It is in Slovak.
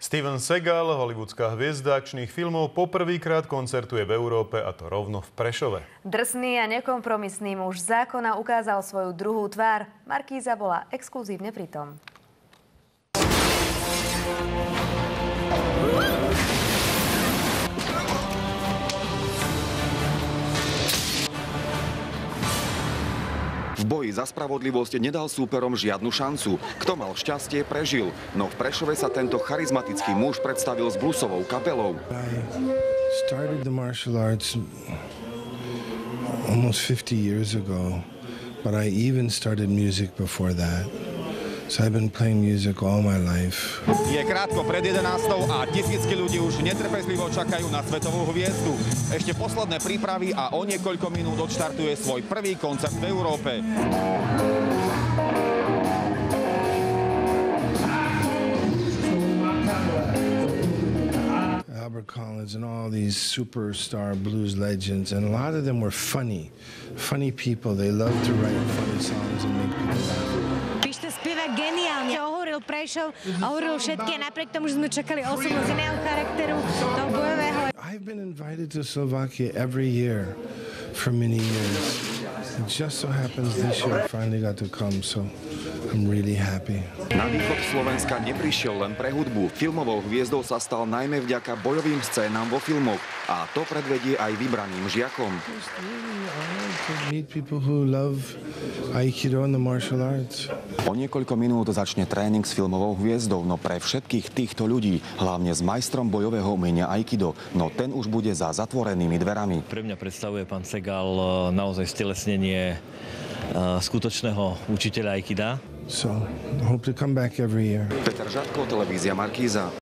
Steven Seagal, hollywoodská hviezda akčných filmov, poprvýkrát koncertuje v Európe, a to rovno v Prešove. Drsný a nekompromisný muž zákona ukázal svoju druhú tvár. Markíza bola exkluzívne pri tom. V boji za spravodlivosť nedal súperom žiadnu šancu. Kto mal šťastie, prežil. No v Prešove sa tento charizmatický muž predstavil s bluesovou kapelou. I started the martial arts almost 50 years ago, but I even started music before that. So I've been playing music all my life. Je krátko pred 11. a tisícky ľudí už netrpezlivo čakajú na svetovú hviezdu. Ešte posledné prípravy a o niekoľko minút odštartuje svoj prvý koncert v Európe. Albert Collins and all these superstar blues legends, and a lot of them were funny people. They loved to write funny songs and make people laugh. Pište spieva geniálne. Ohúril Prešov a ohúril všetky, napriek tomu, že sme čakali osobnosť iného charakteru, toho bojového. I've been invited to Slovakia every year for many years. It just so happens this year I finally got to come, so I'm really happy. Na východ Slovenska neprišiel len pre hudbu. Filmovou hviezdou sa stal najmä vďaka bojovým scénám vo filmoch. A to predvedie aj vybraným žiakom. It's really hard to meet people who love Aikido and the martial arts. O niekoľko minút začne tréning s filmovou hviezdou, no pre všetkých týchto ľudí, hlavne s majstrom bojového umenia Aikido, no ten už bude za zatvorenými dverami. Pre mňa predstavuje pán Seagal naozaj stelesnenie skutočného učiteľa Aikida. So I hope to come back every year. Peter Žatko, televízia Markíza.